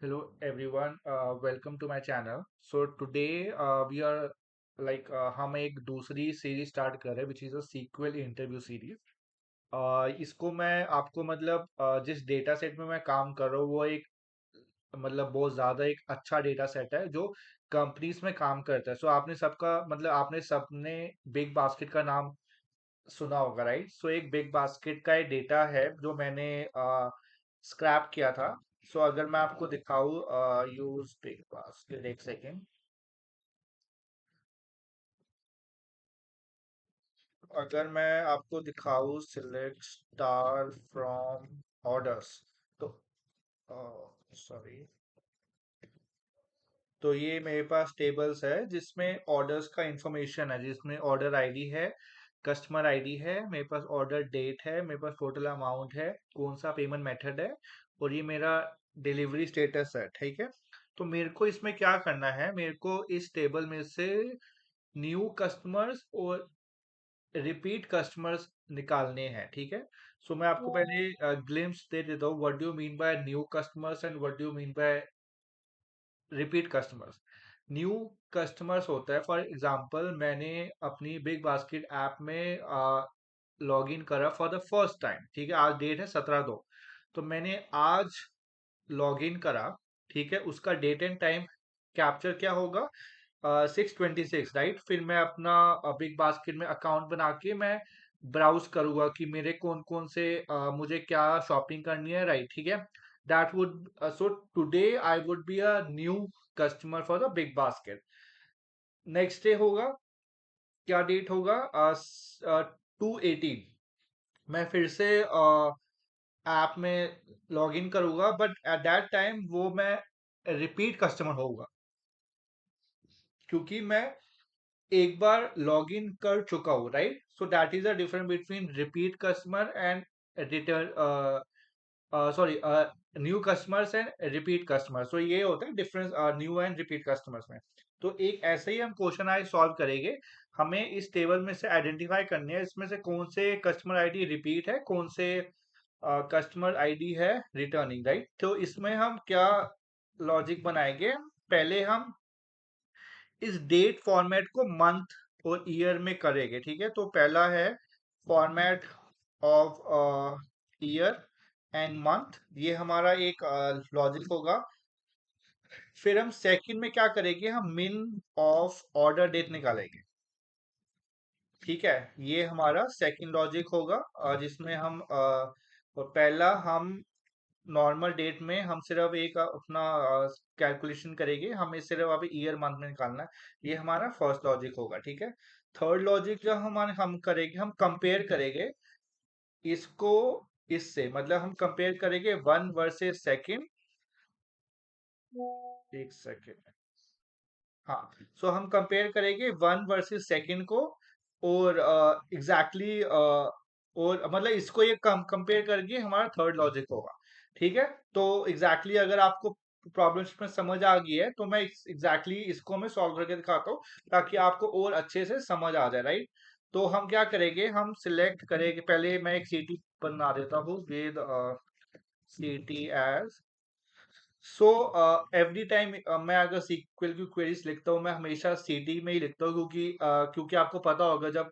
Hello everyone, welcome to my channel. So today we are हम एक दूसरी series start कर रहे हैं which is a sequel interview series. इसको मैं आपको जिस डेटा सेट में मैं काम कर रहा हूँ वो एक बहुत ज़्यादा एक अच्छा डेटा सेट है जो कंपनीज में काम करता है। सो आपने सबने बिग बास्केट का नाम सुना होगा, राइट? सो एक बिग बास्केट का एक डेटा है जो मैंने स्क्रैप किया था। सो अगर मैं आपको दिखाऊं, यूज बिग बास्केट, एक सेकेंड। अगर मैं आपको दिखाऊं सिलेक्ट स्टार फ्रॉम ऑर्डर्स, तो सॉरी, तो ये मेरे पास टेबल्स है जिसमें ऑर्डर्स का इंफॉर्मेशन है, जिसमें ऑर्डर आईडी है, कस्टमर आईडी है, मेरे पास ऑर्डर डेट है, मेरे पास टोटल अमाउंट है, कौन सा पेमेंट मेथड है, और ये मेरा डिलीवरी स्टेटस है। ठीक है, तो मेरे को इसमें क्या करना है, मेरे को इस टेबल में से न्यू कस्टमर्स और रिपीट कस्टमर्स निकालने हैं। ठीक है, सो मैं आपको पहले ग्लिम्स दे देता हूँ what do mean by new customers and what do mean by repeat customers. New customers होता है, फॉर एग्जांपल मैंने अपनी बिग बास्केट ऐप में लॉग इन करा फॉर द फर्स्ट टाइम। ठीक है, आज डेट है 17/2, तो मैंने आज लॉग इन करा। ठीक है, उसका डेट एंड टाइम कैप्चर क्या होगा, 6/26, राइट? फिर मैं अपना बिग बास्केट में अकाउंट बना के मैं ब्राउज करूंगा कि मेरे कौन कौन से मुझे क्या शॉपिंग करनी है, राइट? ठीक है, that would so today I would be a new customer for the big basket. Next day होगा, क्या डेट होगा, 2/18, मैं फिर से ऐप में लॉग इन करूंगा, बट एट दैट टाइम वो मैं रिपीट कस्टमर होऊंगा, क्योंकि मैं एक बार लॉग इन कर चुका हूँ, right? So that is the difference between repeat customer and return, sorry, new customers and repeat customer. So ये होता है difference new and repeat customers में। तो एक ऐसे ही हम क्वेश्चन आज सॉल्व करेंगे। हमें इस टेबल में से आइडेंटिफाई करनी है इसमें से कौन से कस्टमर आईडी रिपीट है, कौन से कस्टमर आईडी है रिटर्निंग, राइट? तो इसमें हम क्या लॉजिक बनाएंगे, पहले हम इस डेट फॉर्मेट को मंथ और ईयर में करेंगे। ठीक है, तो पहला है format of year and month, ये हमारा एक लॉजिक होगा। फिर हम सेकंड में क्या करेंगे, हम मिन ऑफ ऑर्डर डेट निकालेंगे। ठीक है, ये हमारा सेकंड लॉजिक होगा, जिसमें हम पहला हम नॉर्मल डेट में हम सिर्फ एक अपना कैलकुलेशन करेंगे, हमें सिर्फ अभी ईयर मंथ में निकालना है। ये हमारा फर्स्ट लॉजिक होगा। ठीक है, थर्ड लॉजिक जो हम करेंगे, हम कंपेयर करेंगे इसको इससे, मतलब हम कंपेयर करेंगे वन वर्सेस सेकंड। एक सेकंड, हाँ। सो हम कंपेयर करेंगे वन वर्सेस सेकंड को, और एग्जैक्टली और मतलब इसको ये कंपेयर करके हमारा थर्ड लॉजिक होगा। ठीक है, तो एग्जैक्टली अगर आपको प्रॉब्लम्स में समझ आ गई है तो मैं एग्जैक्टली इसको मैं सॉल्व करके दिखाता हूँ ताकि आपको और अच्छे से समझ आ जाए, राइट? तो हम क्या करेंगे, हम सिलेक्ट करेंगे, पहले मैं एक सीटी बना देता हूँ विद सीटी एज। सो एवरी टाइम मैं अगर सीक्वल की क्वेरीज लिखता हूँ, मैं हमेशा सीटी में ही लिखता हूँ, क्योंकि आपको पता होगा जब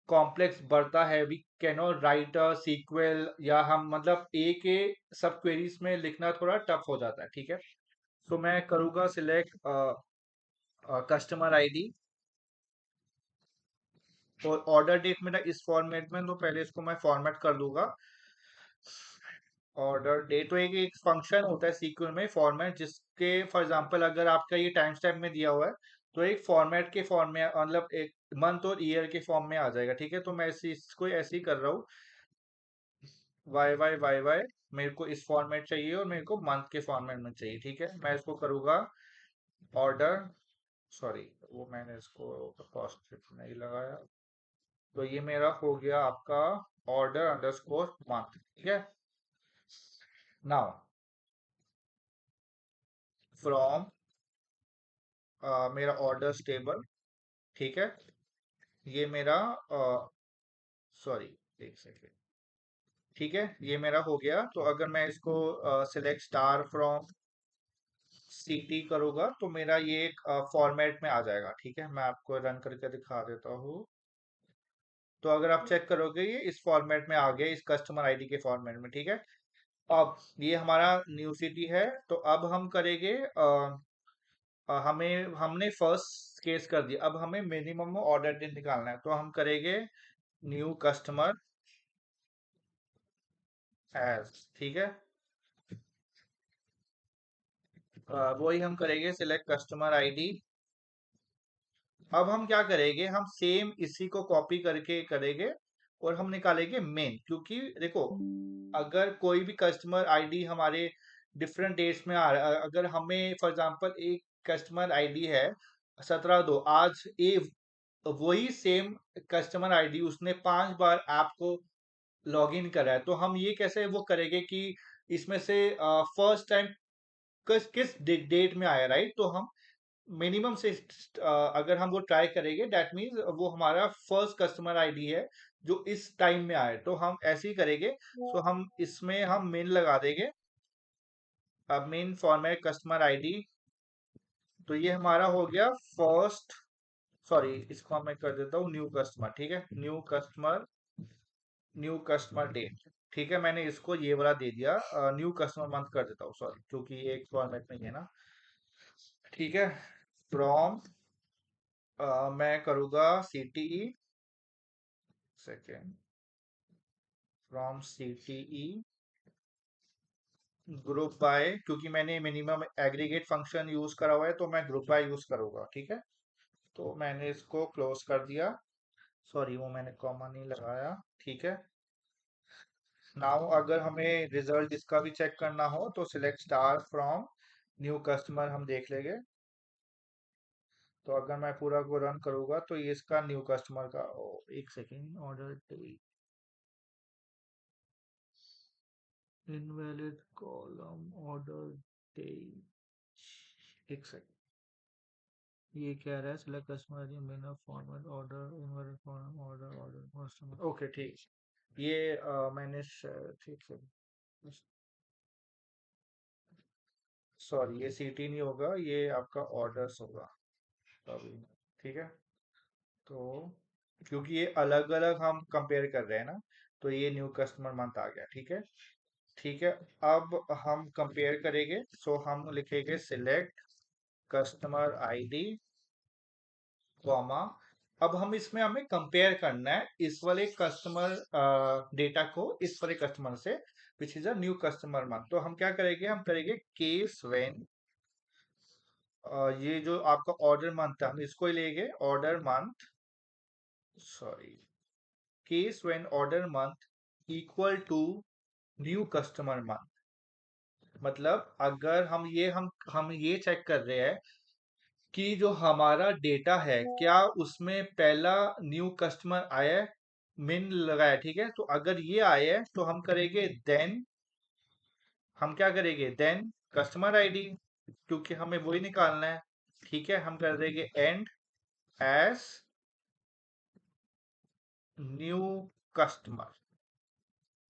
कॉम्प्लेक्स बढ़ता है we can not write a sequel, या हम ए के सब क्वेरीज में लिखना थोड़ा टफ हो जाता है। ठीक है, सो मैं करूँगा सिलेक्ट कस्टमर आईडी और ऑर्डर डेट मेरा इस फॉर्मेट में, तो पहले इसको मैं फॉर्मेट कर दूंगा। ऑर्डर डेट तो एक फंक्शन होता है सीक्वल में फॉर्मेट, जिसके फॉर एग्जांपल अगर आपका ये टाइम स्टैम्प में दिया हुआ है तो एक फॉर्मेट के फॉर्म में, मतलब एक मंथ और ईयर के फॉर्म में आ जाएगा। ठीक है, तो मैं इसको ऐसे ही कर रहा हूँ, वाई वाई वाई वाई, मेरे को इस फॉर्मेट चाहिए और मेरे को मंथ के फॉर्मेट में चाहिए। ठीक है, मैं इसको करूँगा ऑर्डर, सॉरी वो मैंने इसको अपोस्ट्रोफ नहीं लगाया, तो ये मेरा हो गया आपका ऑर्डर अंडरस्कोर मंथ। ठीक है, नाउ फ्रॉम मेरा ऑर्डर्स टेबल। ठीक है, ये मेरा सॉरी, एक सेकेंड, ठीक है, ये मेरा हो गया। तो अगर मैं इसको सिलेक्ट स्टार फ्रॉम सीटी करूंगा तो मेरा ये एक फॉर्मेट में आ जाएगा। ठीक है, मैं आपको रन करके दिखा देता हूँ। तो अगर आप चेक करोगे ये इस फॉर्मेट में आ गया, इस कस्टमर आईडी के फॉर्मेट में। ठीक है, अब ये हमारा न्यू सिटी है। तो अब हम करेंगे हमें हमने फर्स्ट केस कर दिया, अब हमें मिनिमम ऑर्डर डेट निकालना है। तो हम करेंगे न्यू कस्टमर एज। ठीक है, वही हम करेंगे सिलेक्ट कस्टमर आईडी। अब हम क्या करेंगे, हम सेम इसी को कॉपी करके करेंगे और हम निकालेंगे मेन। क्योंकि देखो, अगर कोई भी कस्टमर आईडी हमारे डिफरेंट डेट्स में आ रहा है, अगर हमें फॉर एग्जांपल एक कस्टमर आईडी है 17/2, आज ए वही सेम कस्टमर आईडी उसने 5 बार ऐप को लॉग इन करा है, तो हम ये कैसे वो करेंगे कि इसमें से फर्स्ट टाइम किस डेट में आया, राइट। तो हम मिनिमम से अगर हम वो ट्राई करेंगे, दैट मीन्स वो हमारा फर्स्ट कस्टमर आईडी है जो इस टाइम में आए, तो हम ऐसे ही करेंगे। सो हम इसमें हम मेन लगा देंगे। अब मेन फॉर्मेट कस्टमर आईडी, तो ये हमारा हो गया फर्स्ट, सॉरी इसको मैं कर देता हूँ न्यू कस्टमर। ठीक है, न्यू कस्टमर डेट। ठीक है, मैंने इसको ये वाला दे दिया, न्यू कस्टमर मंथ कर देता हूँ, सॉरी, क्योंकि ये एक फॉर्मेट में ही है ना। ठीक है, फ्रॉम मैं करूँगा CTE, second, from CTE group by, क्योंकि मैंने मिनिमम एग्रीगेट फंक्शन यूज करा हुआ है तो मैं ग्रुप बाय यूज करूंगा। ठीक है, तो मैंने इसको क्लोज कर दिया, सॉरी वो मैंने कॉमा नहीं लगाया। ठीक है, नाउ अगर हमें रिजल्ट इसका भी चेक करना हो तो select star from new customer हम देख लेंगे। तो अगर मैं पूरा को रन करूंगा तो ये इसका न्यू कस्टमर का एक second, order invalid column order एक सेकेंड, ये कह रहा है select customer main of format order invalid form order order customer. Okay ठीक, ये मैंने ठीक है, सॉरी ये सीटी नहीं होगा, ये आपका ऑर्डर्स होगा अभी। ठीक है, तो क्योंकि ये अलग अलग हम कंपेयर कर रहे हैं ना, तो ये न्यू कस्टमर मंथ आ गया। ठीक है, ठीक है, अब हम कंपेयर करेंगे। सो हम लिखेंगे सिलेक्ट कस्टमर आईडी कॉमा, अब हम इसमें हमें कंपेयर करना है इस वाले कस्टमर डेटा को इस वाले कस्टमर से, विच is a new customer month. तो हम क्या करेंगे, हम करेंगे केस व्हेन, ये जो आपका ऑर्डर मंथ है हम इसको ही लेंगे, order month, sorry, case when order month equal to new customer month. मतलब अगर हम ये चेक कर रहे हैं कि जो हमारा डेटा है क्या उसमें पहला न्यू कस्टमर आया है, मिन लगाया। ठीक है, तो अगर ये आया है तो हम करेंगे देन, हम क्या करेंगे देन कस्टमर आईडी, क्योंकि हमें वही निकालना है। ठीक है, हम कर देंगे एंड एज न्यू कस्टमर।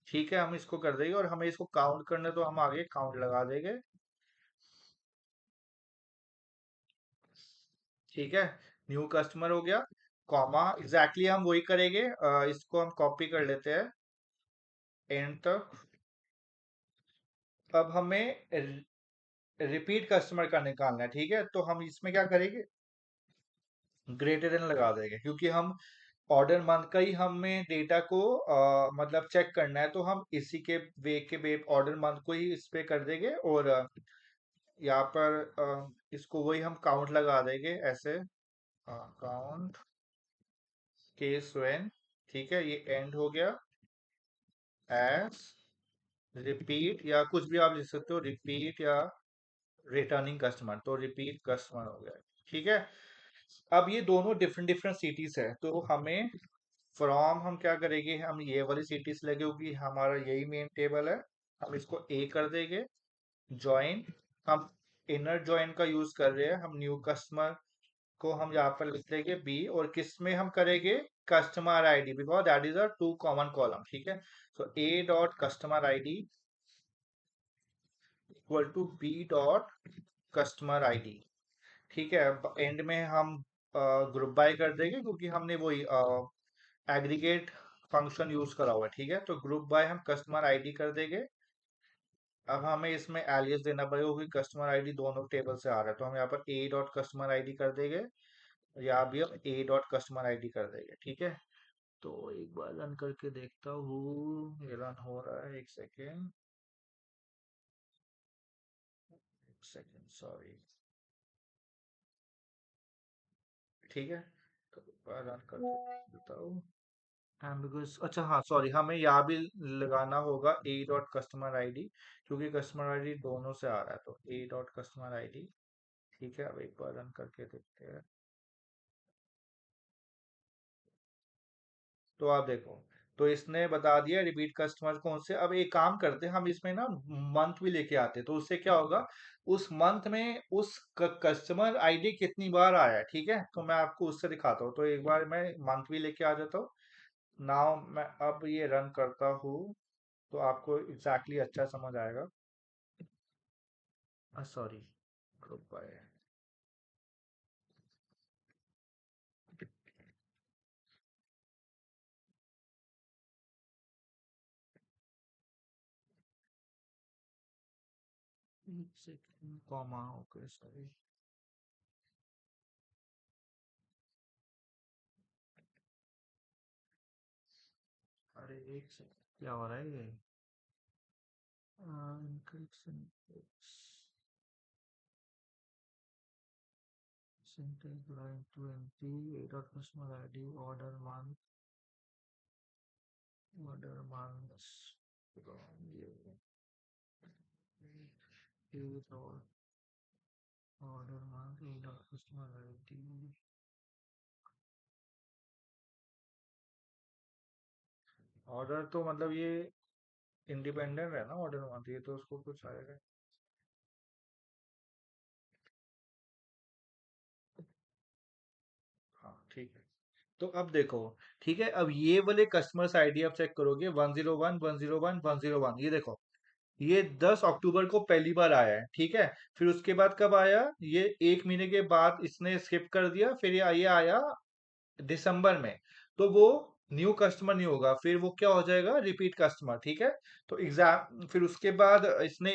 ठीक है, हम इसको कर देंगे और हमें इसको काउंट करना तो हम आगे काउंट लगा देंगे। ठीक है, न्यू कस्टमर हो गया, कॉमा एग्जैक्टली हम वही करेंगे। इसको हम कॉपी कर लेते हैं एंड तक। अब हमें रिपीट कस्टमर का निकालना है। ठीक है, तो हम इसमें क्या करेंगे, ग्रेटर देन लगा देंगे, क्योंकि हम ऑर्डर मंथ का ही हमें डेटा को मतलब चेक करना है, तो हम इसी के वे ऑर्डर मंथ को ही इस पे कर देंगे और यहाँ पर इसको वही हम काउंट लगा देंगे ऐसे, काउंट केस व्हेन। ठीक है, ये एंड हो गया एज रिपीट, या कुछ भी आप लिख सकते हो, रिपीट या रिटर्निंग कस्टमर, तो रिपीट कस्टमर हो गया। ठीक है, अब ये दोनों डिफरेंट डिफरेंट सिटीज है, तो हमें फ्रॉम हम क्या करेंगे, हम ये वाली सिटीज लगे, क्योंकि हमारा यही मेन टेबल है, हम इसको ए कर देंगे। ज्वाइन, हम इनर ज्वाइन का यूज कर रहे हैं, हम न्यू कस्टमर को हम यहाँ पर लिख देंगे बी, और किस में हम करेंगे customer ID, because that is a too common column. ठीक है, so A dot customer ID equal to B dot customer ID. ठीक है, एंड में हम ग्रुप बाय कर देंगे क्योंकि हमने वही एग्रीगेट फंक्शन यूज करा हुआ है। ठीक है, तो ग्रुप बाय हम कस्टमर आईडी कर देंगे। अब हमें इसमें एलियास देना पड़ेगा क्योंकि कस्टमर आईडी दोनों टेबल से आ रहा है, तो हम यहाँ पर ए डॉट कस्टमर आईडी कर देंगे। यहाँ भी हम ए डॉट कस्टमर आईडी कर देंगे। ठीक है, तो एक बार रन करके देखता हूँ, ये रन हो रहा है। एक सेकेंड, एक सेकेंड, सॉरी। ठीक है, तो एक बार रन करके देता हूँ। एंड बिकॉज अच्छा, हाँ सॉरी, हमें यहाँ भी लगाना होगा ए डॉट कस्टमर आईडी क्योंकि कस्टमर आईडी दोनों से आ रहा है, तो ए डॉट कस्टमर आईडी। ठीक है, अब एक बार रन करके देखते हैं। तो आप देखो, तो इसने बता दिया रिपीट कस्टमर कौन से। अब एक काम करते हैं, हम इसमें ना मंथ भी लेके आते हैं, तो उससे क्या होगा, उस मंथ में उस कस्टमर आईडी कितनी बार आया है। ठीक है, तो मैं आपको उससे दिखाता हूँ। तो एक बार मैं मंथ भी लेके आ जाता हूँ। नाउ मैं अब ये रन करता हूँ, तो आपको एग्जैक्टली अच्छा समझ आएगा। Sorry, group by. एक सेकंड, कॉमा, ओके सॉरी। अरे एक सेकंड, क्या हो रहा है ये? encryption, syntax line 20, dot customer ID, order months, ये और order month, dot customer ID। Order तो मतलब ये इंडिपेंडेंट है ना, ऑर्डर मंथ, ये तो उसको कुछ आएगा। हाँ ठीक है, तो अब देखो। ठीक है, अब ये वाले कस्टमर्स आईडी आप चेक करोगे, 101 101 101, ये देखो, ये 10 अक्टूबर को पहली बार आया है। ठीक है, फिर उसके बाद कब आया, ये 1 महीने के बाद इसने स्किप कर दिया, फिर ये आया दिसंबर में। तो वो न्यू कस्टमर नहीं होगा, फिर वो क्या हो जाएगा, रिपीट कस्टमर। ठीक है, तो एग्जाम फिर उसके बाद इसने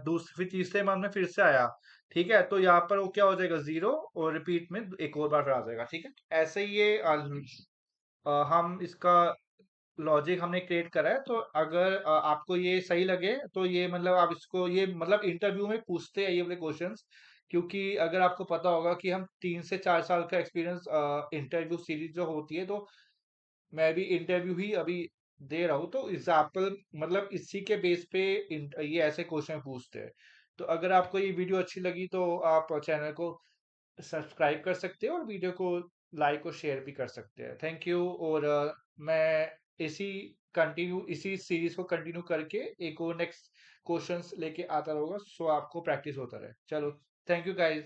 दूसरे फिर तीसरे मंथ में फिर से आया। ठीक है, तो यहाँ पर वो क्या हो जाएगा, जीरो, और रिपीट में एक और बार फिर आ जाएगा। ठीक है, ऐसे ही ये हम इसका लॉजिक हमने क्रिएट करा है। तो अगर आपको ये सही लगे तो ये मतलब आप इसको ये मतलब इंटरव्यू में पूछते हैं ये वाले क्वेश्चंस, क्योंकि अगर आपको पता होगा कि हम 3 से 4 साल का एक्सपीरियंस इंटरव्यू सीरीज जो होती है, तो मैं भी इंटरव्यू ही अभी दे रहा हूँ, तो एग्जाम्पल मतलब इसी के बेस पे ये ऐसे क्वेश्चन पूछते हैं। तो अगर आपको ये वीडियो अच्छी लगी तो आप चैनल को सब्सक्राइब कर सकते हो और वीडियो को लाइक और शेयर भी कर सकते हैं। Thank you. और मैं इसी इसी सीरीज को कंटिन्यू करके एक और नेक्स्ट क्वेश्चंस लेके आता रहूंगा, सो आपको प्रैक्टिस होता रहे। चलो, थैंक यू गाइस।